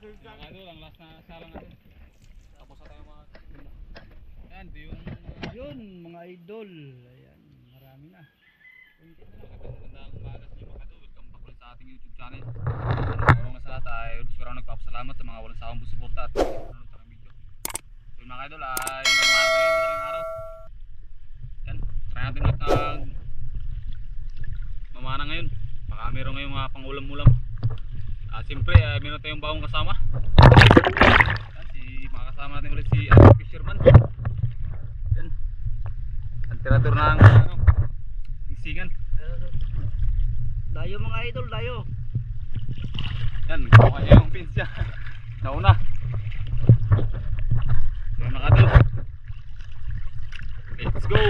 Mga idol, ang last na salang natin. Tapos na tayo mga... Yan, ito yung... Yun, mga idol. Ayan, marami na. Magandang umaga sa inyo mga idol. Welcome back ulit sa ating YouTube channel. Mga sa lahat ay gusto nagpapasalamat sa mga walang sawang suporta at panonood sa aking video. So yun mga idol, ay umaga ngayong madaling araw. Yan, try natin ulit ng mamana ngayon. Baka meron ngayong mga pangulam-ulam. Siyempre, meron tayong bagong kasama. Yan, makakasama natin ulit si Fisherman. Yan, ang tirador ng isingan. Dayo mga idol, dayo. Yan, nagkawa niya yung pins niya. Nauna. So yun mga idol, let's go!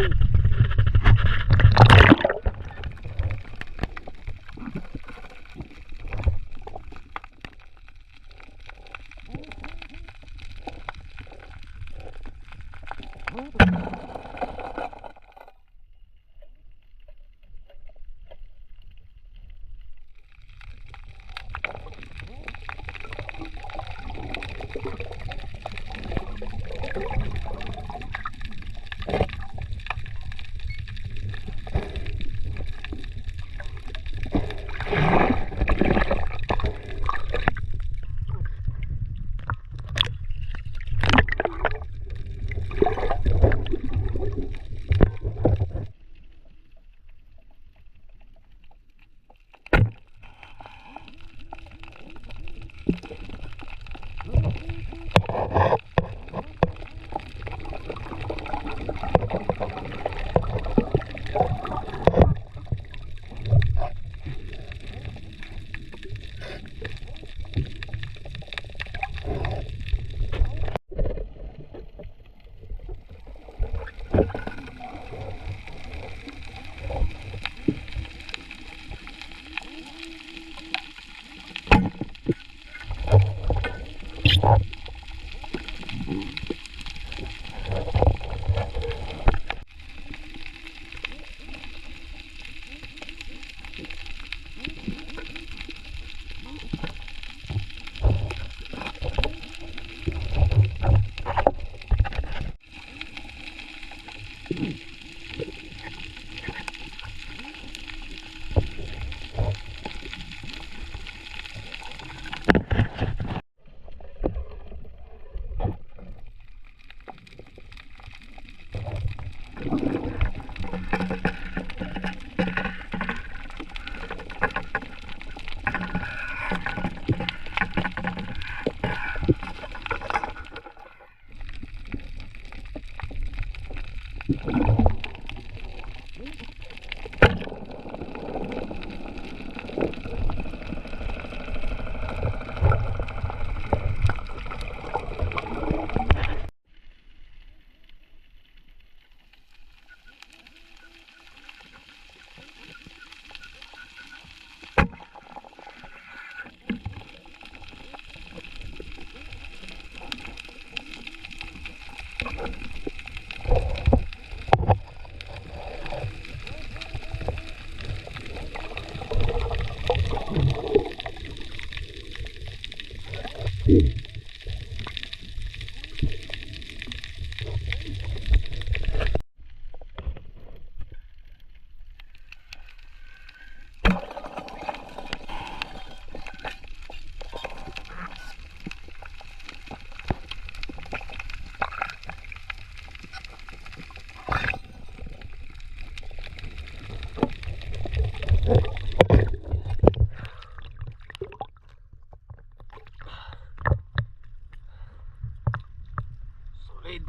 Solid.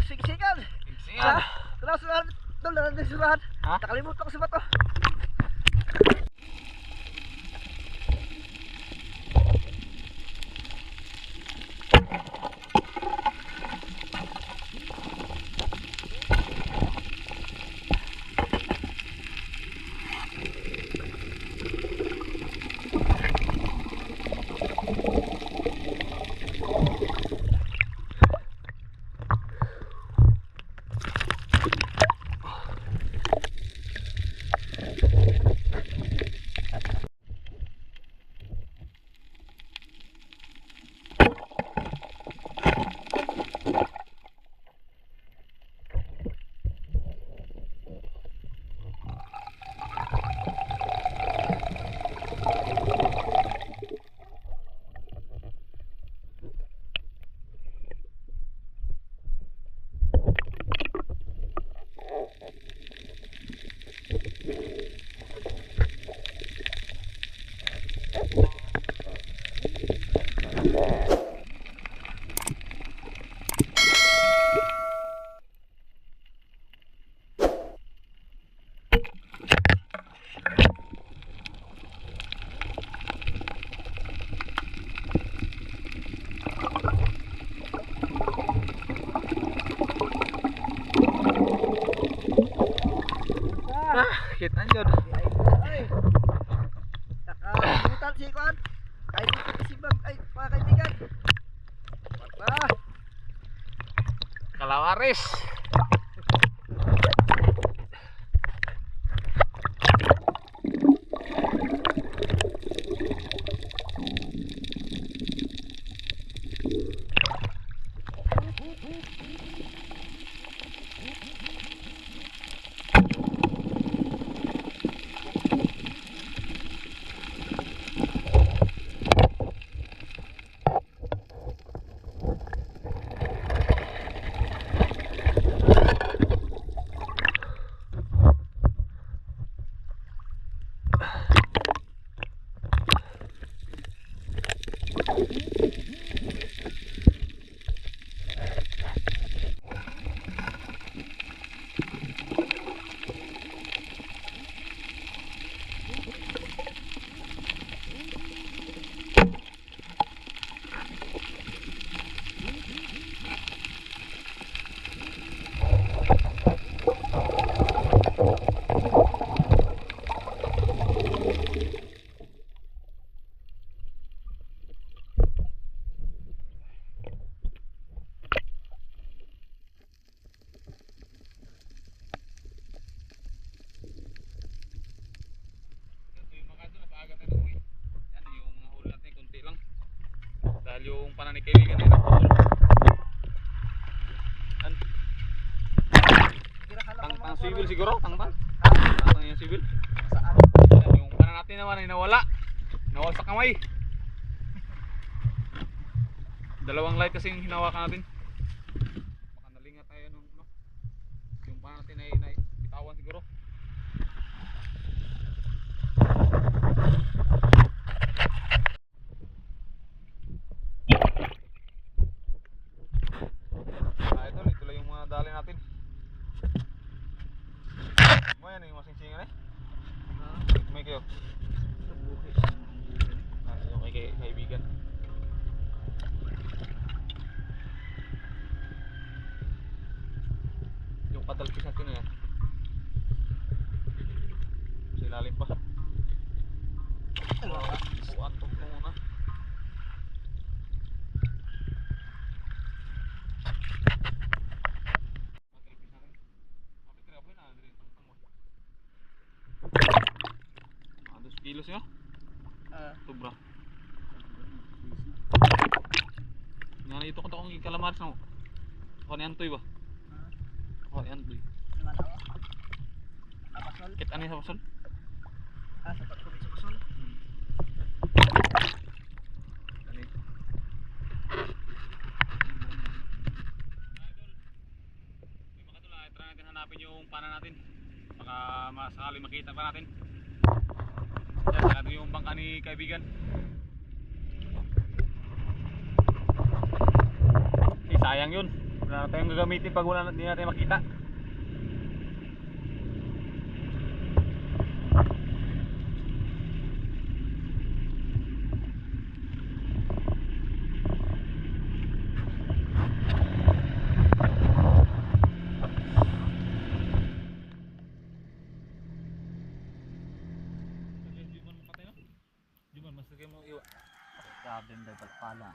Siksikan. Siksikan. Terus doon surahan. Ha? Nakalimutan ko sa bato. Kita nyo. Ay. Nakabutal si Kwan. Ay, dito si Bag. Ay, mga kaibigan. Pa. Kalawaris. Dahil yung pananig kaibigan ay naputol. Tang civil siguro, tang yung civil. Yung panan natin naman ay nawala. Nawala sa kamay. Dalawang light kasi yung hinawakan natin. Baka nalingat tayo nung no. Yung panan natin ay bitawan siguro. Ito lang yung mga dali natin. Mo yan yung masingsingan eh. May kayo. Yung kay kaibigan. Yung patalpis natin na yan. Sa ilalim pa. Buwan to muna. Kilos nyo? Sobra. Nga ito ko itong kalamaris no? Ako ni Antoy ba? Ako ni Antoy. Kit ano yung sa pasol? Sa pagkubit sa pasol. Ano ito? May makatula, try natin hanapin yung pana natin. Baka masakali makita pa natin. Yan, natin yung bangka ni kaibigan. Sayang yun. Wala na tayong gagamitin pag wala hindi natin makita. Grabe ang pala.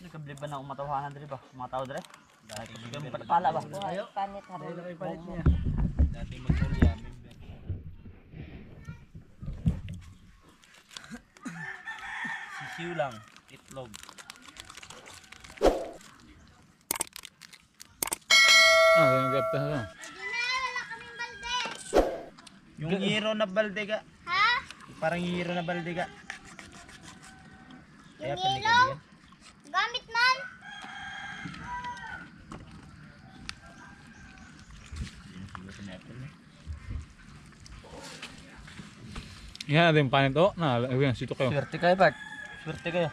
Nagkablib ba na umatawanan diri ba? Umataw diri? Dahil kaibigan pala ba? Ay, panit haron. Dahil palit niya. Dati magmulya. Sisiw lang, itlog. Yung gapta na. Yung hero na balde ka. Ha? Parang hero na balde ka. Yung ilaw? Gamit man? Yan natin yung panin to. Yan, sito kayo. Swerte kayo, Bart. Swerte kayo.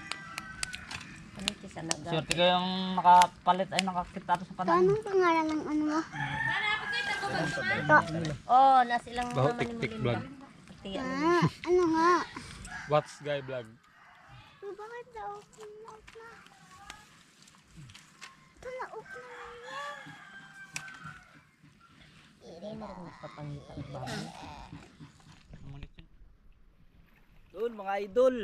Ano ito sa naga? Swerte kayong nakapalit ay nakakita to sa panahon. Anong pangalan ng ano mo? Oh, nasa ilang Baho naman ni tik-tik Melinda. vlog. Pati ano. Ano nga? What's Guy Vlog? Bakit na-off na? Ito na-off na yan. Hindi na rin magpapangita ang baboy. Doon mga idol.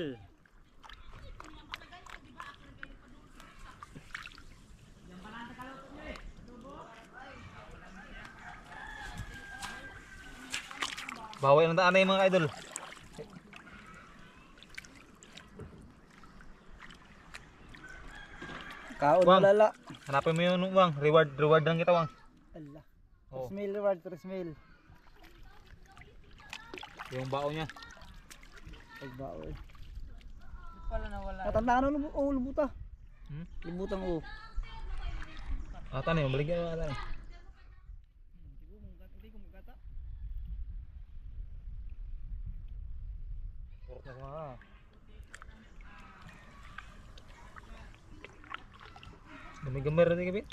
Bawal ng daan na yung mga idol. Kaon Wang. lala. Hanapin mo yung Wang. Reward lang kita, Wang. Allah. Oh. Smell reward, smell. Yung bao niya. Pagbao eh. Wala na wala. Natandaan na lubuta. Hmm? Libutang o. Ata na yun, baligyan mo ata na. Kurot na mga. Gamay-gamay rin kayo,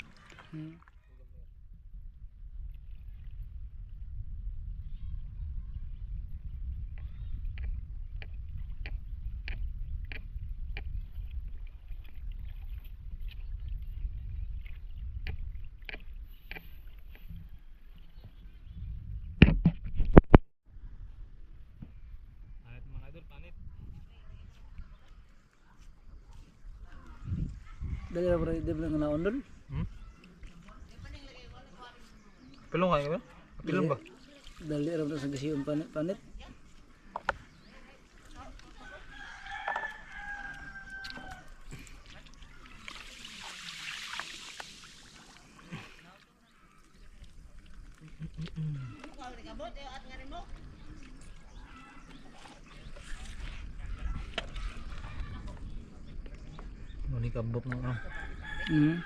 Panit mga idol, panit. Dali na bro, di ba nga naon Pilong kayo ba? Pilong ba? Dali na sa gasiyon panit. Muni kabot na ano. Hmm.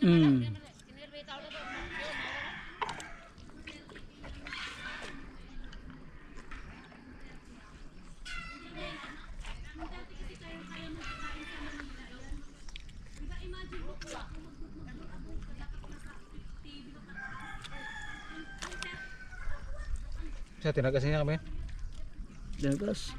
Hmm. Saya tinagas niya kami. Dagas.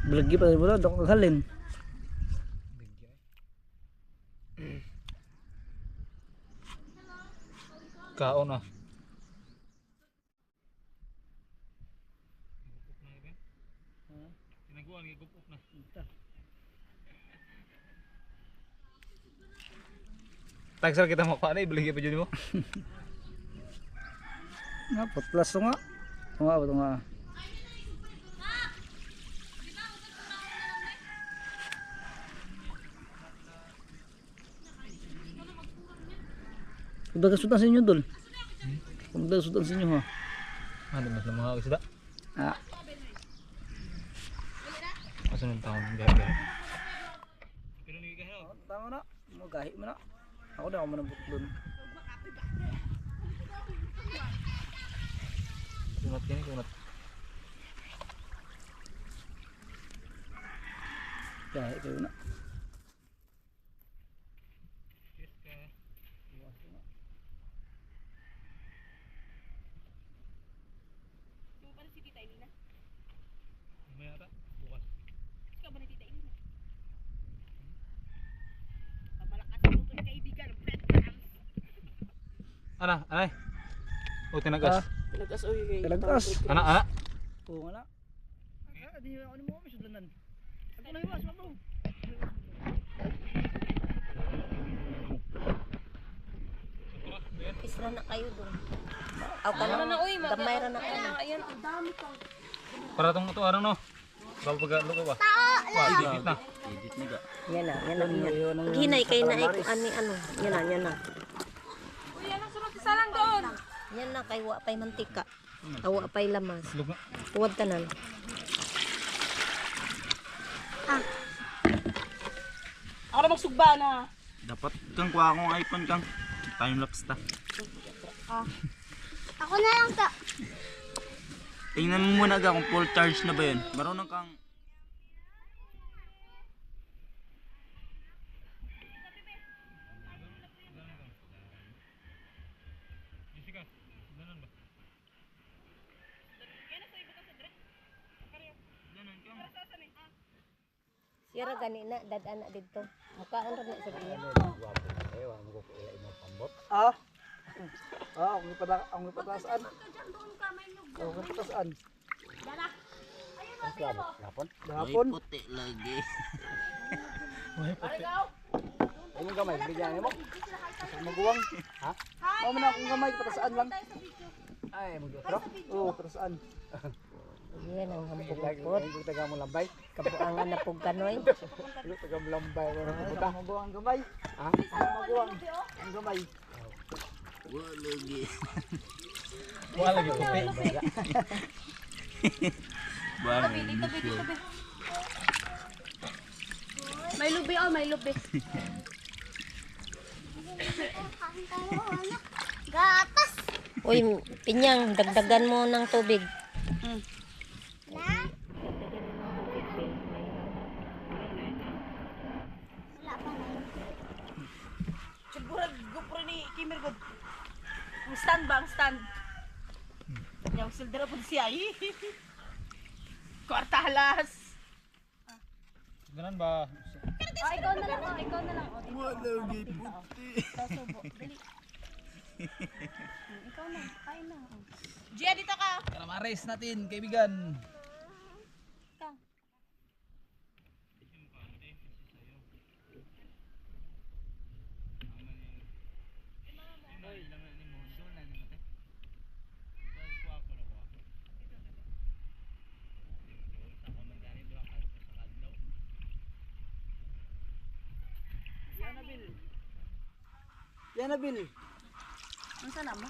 Belagi pa rin mo na, dok halin. Kaon ah. Tinaguan ng gupok na. Tagsal kita mo pa na ibalik pa jud mo. Nga, putlas to nga. Nga, ito nga. Kung sa inyo, Dol. Kung sa inyo, ha. Ano mas lamang isda? Ah, Kasunod taon gaya. Pero ni gaya. tama na. Magahi mo na. Ako na ako manabot doon. Kunat kini kunat. Gahi kayo na. Ana, anay. O tinagas. Tinagas oy kay. Tinagas. Ana, ana. Oo nga na. Di ano mo kami sudlanan. Ako na iwas mo. Isra na kayo doon. Aw ka na uy, gamay ra na kayo. Ayan, ang dami ka. Para tong ito ano no. Bago pag ba? Wa, edit na. Edit ni ga. Yan na, yan na. Hinay kay na ay kung ani ano. Yan na, yan na. Uy, anong sunod isa lang doon? Yan na kay wa pay mantika. Awa pay lamas. Lug na. Huwag tanan. Ako na magsugba na. Dapat kang kuha akong iPhone kang. Time lapse ta. Ako na lang to. Tingnan mo muna ga kung full charge na ba yun. Marunong kang Sira gani na dadaan na dito. Mukaan ra na sa iya. Ah. Ah, ang patasaan. Ang patasaan. Dapon. puti lagi. Ay mo gamay, bigyan mo. Maguwang. Ha? Mao man akong gamay patasaan lang. Ay, mo dito. Oo, patasaan. Yan ang hambog-hambog. Ay, taga mo lambay. Kabuangan na pug kanoy. Taga mo lambay mo puta. Maguwang gamay. Ha? Maguwang. Ang gamay. Wala lagi. Wa lagi puti. Bang. May lubi oh, may lubi. Gatas. Uy, pinyang dagdagan mo ng tubig. Na? Wala pa na yun. Siguro gupro ni Kimir god. Ang stand ba, ang stand. Yung silder po siya. Kwarta halas. Ganan ba? Ah, ikaw na lang, oh, ikaw na lang. Oh, Wala lagi puti. subo, dali. Ikaw na, kain na. Gia, dito ka. Kalamares natin, kaibigan. Yan na Bill. Ang sana mo?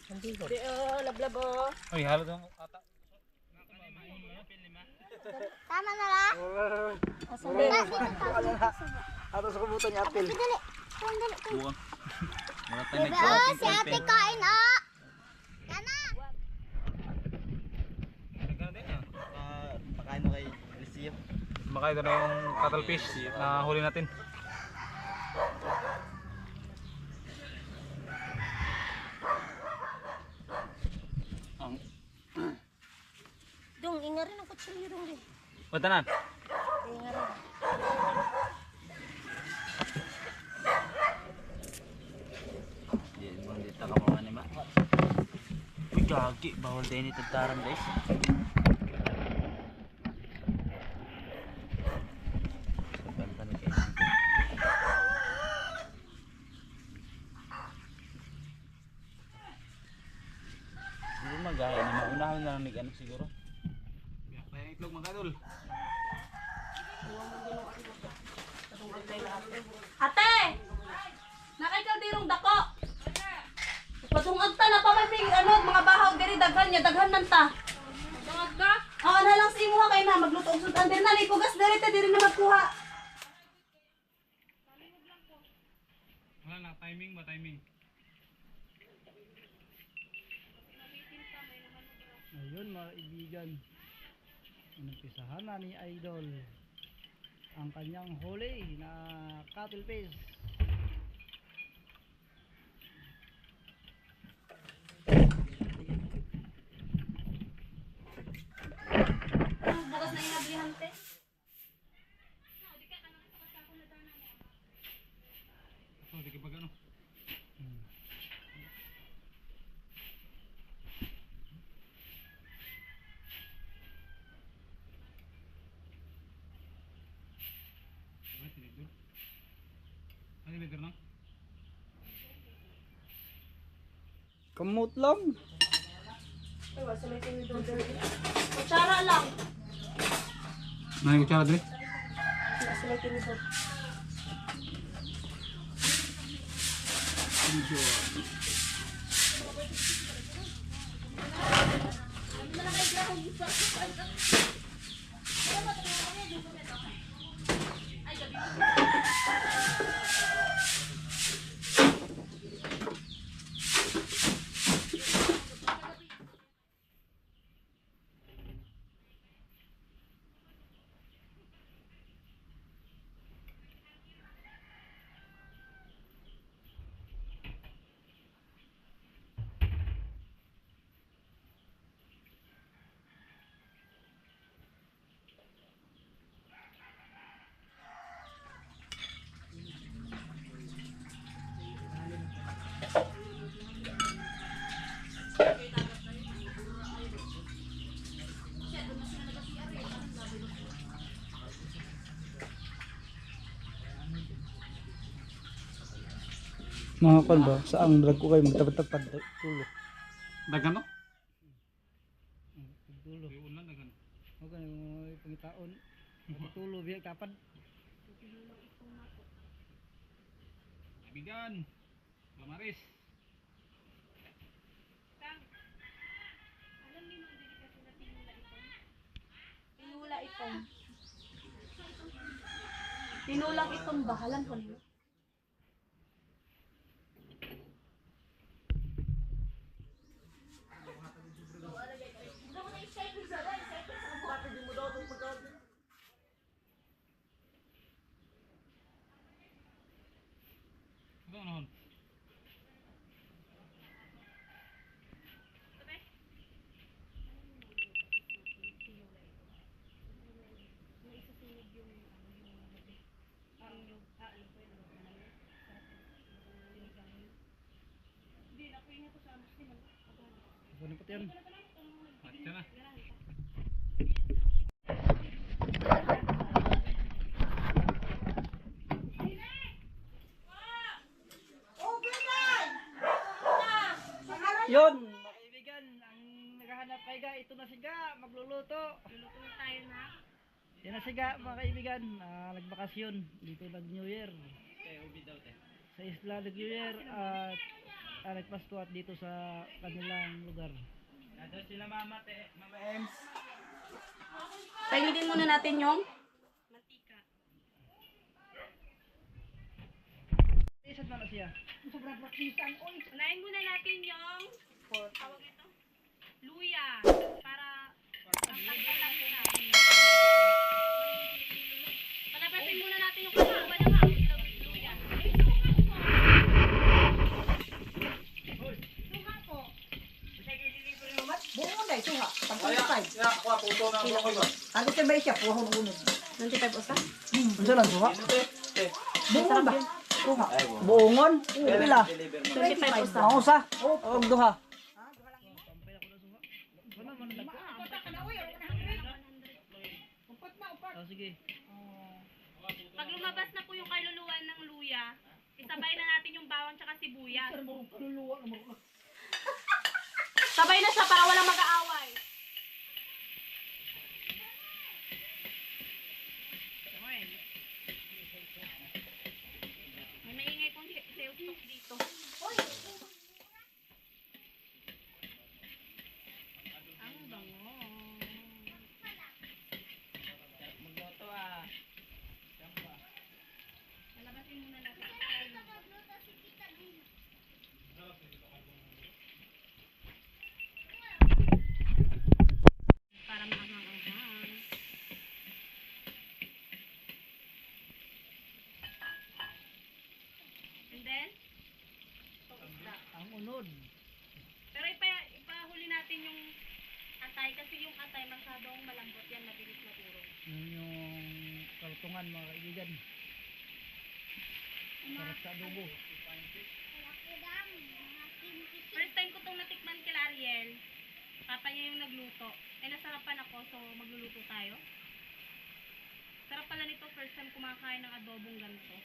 Hindi ko. Di, lablab, oh. Oy, halo tong ata. Tama na lang. Ato sa kubutan ni Apil. Dali. Dali. Buwang. Wala tayo Bebe, oh, si ate kain, oh. Yan na. Pakain mo kay Lucio. Makain na yung cuttlefish na huli natin. Dong, inga rin ang kutsilyo dong din. O tanan. Inga rin. Di mo dito ka mga anima. Uy gagi, bawal din ito taran guys. Banta ni kayo. Siguro magaya ni maunahan na lang ni ano siguro. Kaya itlog mga kadol. Ate! Nakay dirong dako. Patungag ta na pa may ano, mga bahaw diri daghan niya, daghan man ta. Daghan ka? Oo, na lang sa imo ha kay na magluto og sudan diri na ipugas diri ta diri na magkuha. Wala na, timing ba timing? Ayun mga kaibigan. Inumpisahan na ni Idol ang kanyang huli na cuttlefish. Bukas na inablihan te. So, di ka ba gano? Kamot lang. Ay, wala sa may tinidor dere. Kutsara lang. Ano yung kutsara dre? Wala sa may tinidor. Mga kon ba? Saang drag ko kayo magtapad-tapad tulo. Dagan no? Tulo. Ulan dagan. Okay, mga pangitaon. Tulo biya tapad. Kaibigan. Lamaris. Tinula itong. Tinulang itong bahalan ko niyo. Ano naman? Ano pa yan? Matcha na. Yun, mga kaibigan, ang naghahanap kay Ga, ito na si Ga, magluluto. Luluto na tayo na. Yan na si Ga, mga kaibigan, nagbakasyon dito nag-New Year. Sa isla nag-New Year at nagpasto at dito sa kanilang lugar. Nandun sila Mama Ems. Paingitin muna natin yung mantika. Isat na siya. Unahin muna natin yung tawag ito, luya para magtangkay lang siya. Palabasin muna natin yung kasama ng luya. Suha po. Buong day, suha. Pag-25. Ano sa ba siya? Puhon unod. 25 usa? Ano lang suha? Buong ba? Suha. Buongon? Pila? 25 usa. Ang usa? Og duha. Oh, sige. Pag lumabas na po yung kaluluwan ng luya, isabay na natin yung bawang tsaka sibuyas. Sabay na siya para walang mag-aaway. May maingay kong sales talk dito. Ang bango. Magluto ah. Nalabasin muna natin. Para maanghang-anghang. And then, Ang unod. pero ipahuli natin yung atay kasi yung atay masyadong malambot yan, mabilis maturo. Yun yung kalutungan mga kaibigan. Sarap sa adobo. First time ko itong natikman kila Ariel. Papa niya yung nagluto. Eh, nasarapan ako, so magluluto tayo. Sarap pala nito, first time kumakain ng adobong ganito.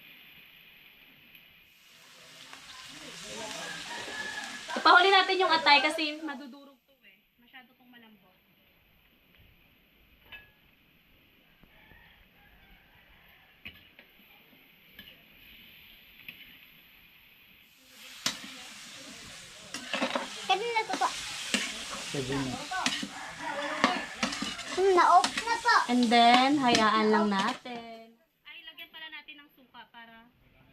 Ipahuli natin yung atay kasi madudurog to eh. Masyado tong malambot. Kanina to po. Na-off na po. And then, hayaan lang natin. Ay, lagyan pala natin ng suka para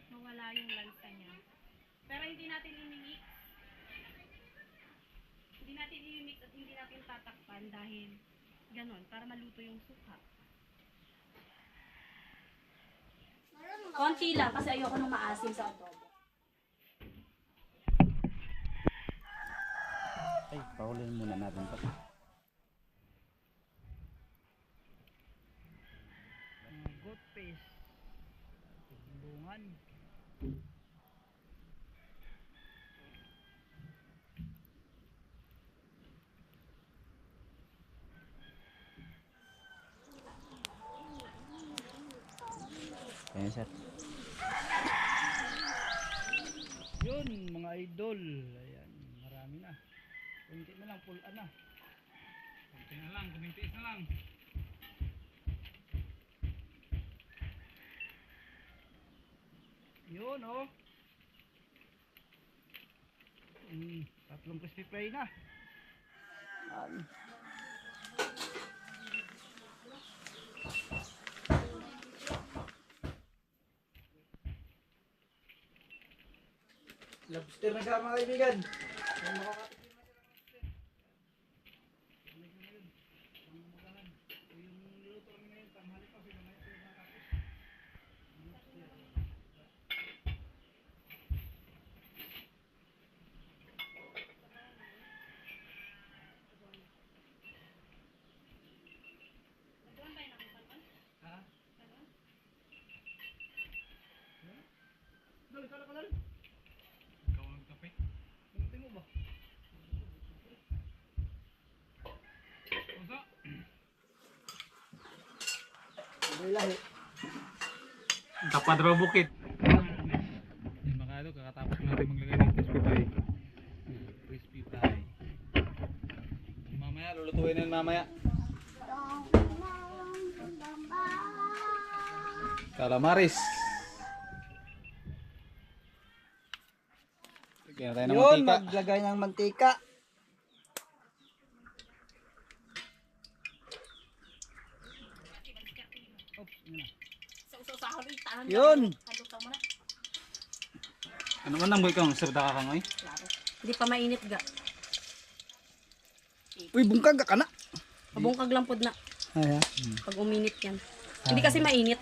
mawala yung lansa niya. Pero hindi natin i-mix. Hindi natin i-mix at hindi natin tatakpan dahil ganon, para maluto yung suka. Konti lang kasi ayoko nung maasim sa adobo. Ay, pahulin muna natin to. Goat paste. Bungan. Ayan, sir. Yun, mga idol. Ayan, marami na. Kunti na lang, pull na. Kunti na lang, kumintiis na lang. Yun, oh. Tatlong crispy fry na. Lobster na ka mga kaibigan. Ikaw ang kape. Kunti mo ba? Pusa. Lahi. Tapad raw bukid. Yung mga ito, kakatapos natin maglagay ng crispy fry. Crispy fry. Mamaya, lulutuin na yun mamaya. Calamaris. Lagyan na tayo ng Yun, mantika. maglagay ng mantika. Oops, yun na. Yun. Ano man ang boy kang sabda ka kang Hindi pa mainit ga. Uy, bungkag ka na. Pabungkag lang pod na. Ay, ha? Pag uminit yan. Hindi kasi mainit.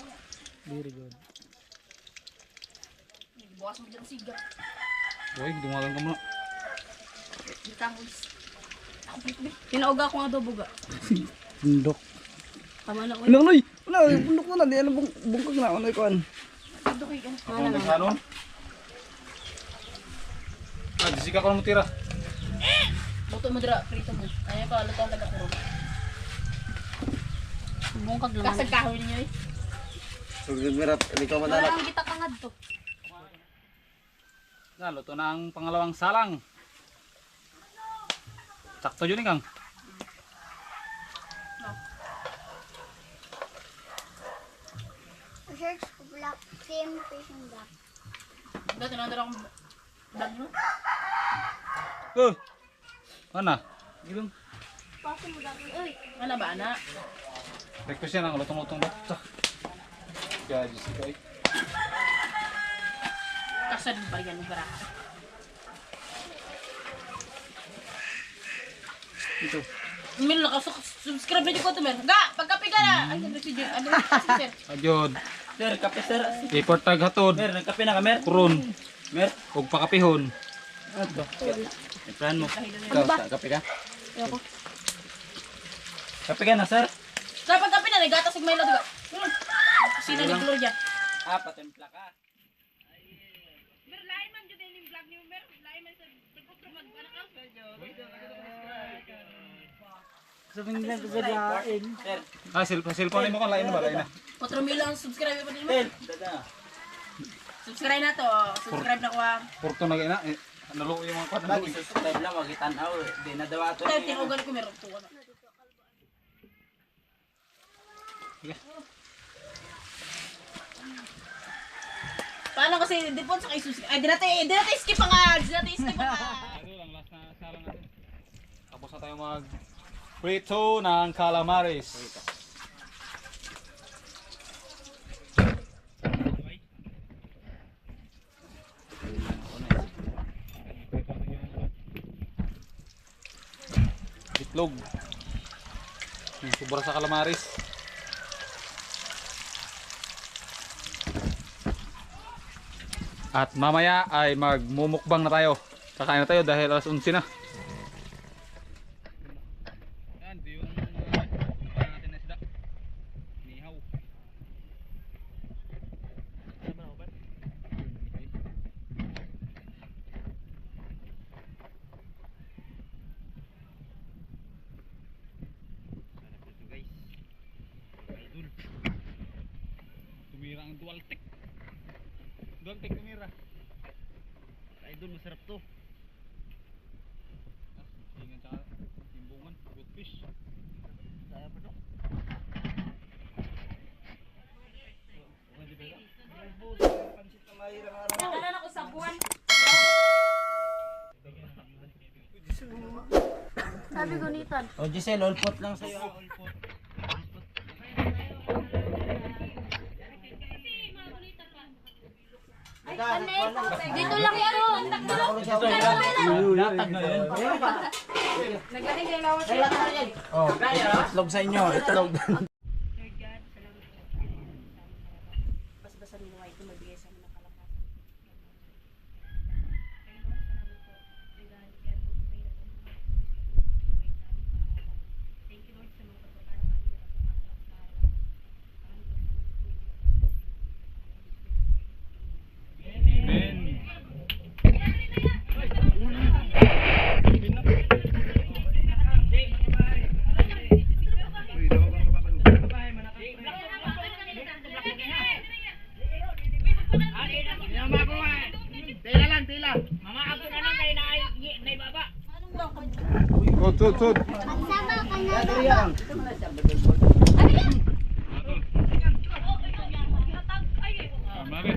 Very good. Bukas mo dyan siga. Boy, dumagan ka muna. Tinauga ko nga adobo ga. Bundok. Tama na ko. Ano, Noy? Ano, bundok na. Di ano, bungkag na. Ano, ikuan. Ako ang nagsanon. Ah, disika ko lang tira. Luto mo dira, prito mo. Ayan pa, luto ang taga-kuro. Bungkag lang. Kasag kahoy niyo eh. Sugod mirap, hindi ko Wala ang kita kangad to. Luto na ang pangalawang salang. Sakto yun kang. Search ko black. Same fishing black. Dito na akong vlog mo. Oh. Mana? Gilong. Pasa mo dati. Uy. Ano ba, anak? Request yan ang lutong-lutong ba? Kaya Jessica eh. Kasad ba yan, baraha? Ito. Mil, subscribe na dyan ko ito, Mer. Ga! Pagkapi ka na! Ay, sabi si Jun. Ano si Sir? Adyon. Sir, kape sir. Report tag hatod. Mer, nagkape na ka, Mer. Kuron. Mer, Huwag pakapihon. iprahan mo. Ano ba? Kape ka? Ayoko. Kape ka na, sir. Sa pagkapi na, nagata sig may diba? Sino ni Gloria? Patimpla ka. Mer, lain man dyan yung vlog niyo, Mer. Lain man sa pagkupro mag-anak ka. Sabihin nila gagayain. Sir, Ah, cellphone mo kung lain ba? Lain na. 4 million subscriber pa din mo. sir. Dada. Subscribe na to. Subscribe na ko ah. Porto na gina. Naluo yung mga kwan. Lagi subscribe lang, wag itanaw. Di na daw ato. Ito, tinugan ko meron to. Paano kasi, di po sa kayo subscribe. Ay, di natin skip ang ads. Di natin skip ang ads. Ito lang, last na salang natin. Tapos na tayo mag prito ng calamares. Itlog. Yung sobra sa calamares. At mamaya ay magmumukbang na tayo. Kakain na tayo dahil alas 11 na. Yan, ito yung mukbang natin na isda. Nihaw. Tumira ang dual tech. Dual tech tumira. Idol, masarap to. Ingan sa timbungan, good fish. Kaya pa to. Nakalan ako sa buwan. Sabi ko nitan. O Giselle, all pot lang sa'yo. Dito lang yan. Latag na yun. Naglating kayo lawas. Oh, itlog sa inyo. Itlog. Bas-basan mo ito mabigay sa mga kalakas. Amen. Tut. Magsama ka na. Mari.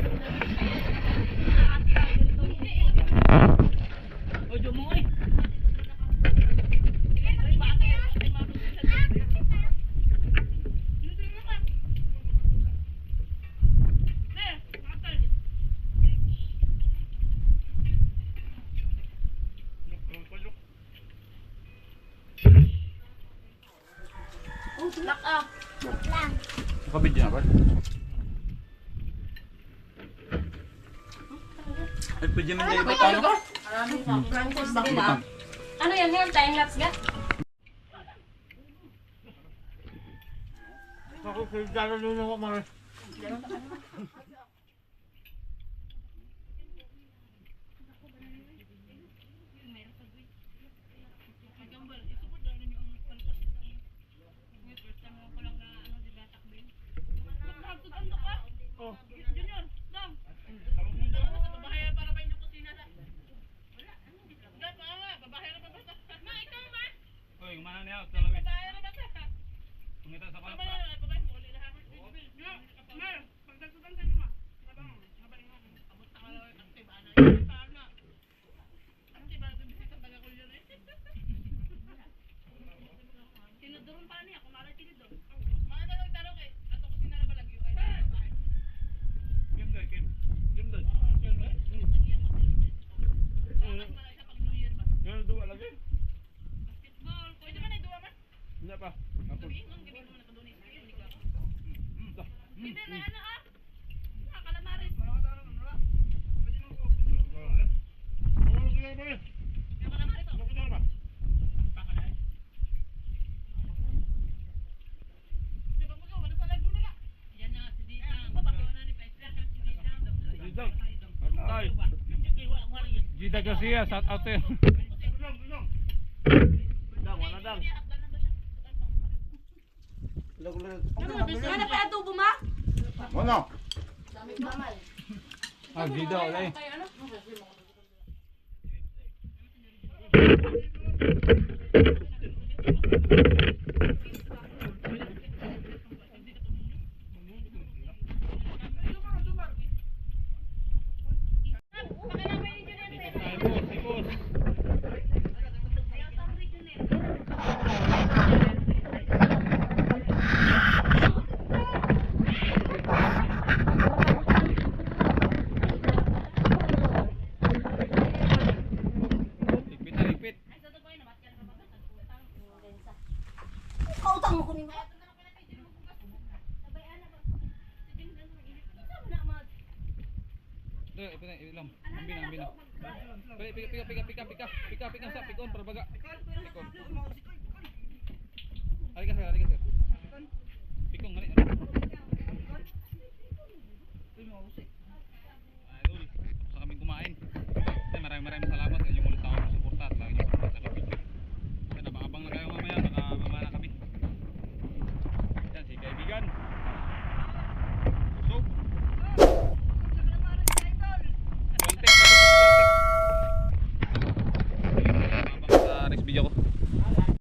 Lak ah. Lang. Nakabidyo na ba? Ay, pwede man kayo ba tayo? Ano yan ngayon? Time lapse ga? Ako, kaya doon ako mga. Oy, mana niya? Talawin. Pungita sa pala. Gita Garcia, shout out to you. Ano pa yung tubo ma? Ano? Ah, Gida, okay. Ligpit na ligpit. Kautang mo ko ni Ito na, ilam. Ambina. Pika sa pikon para baga. Pikon.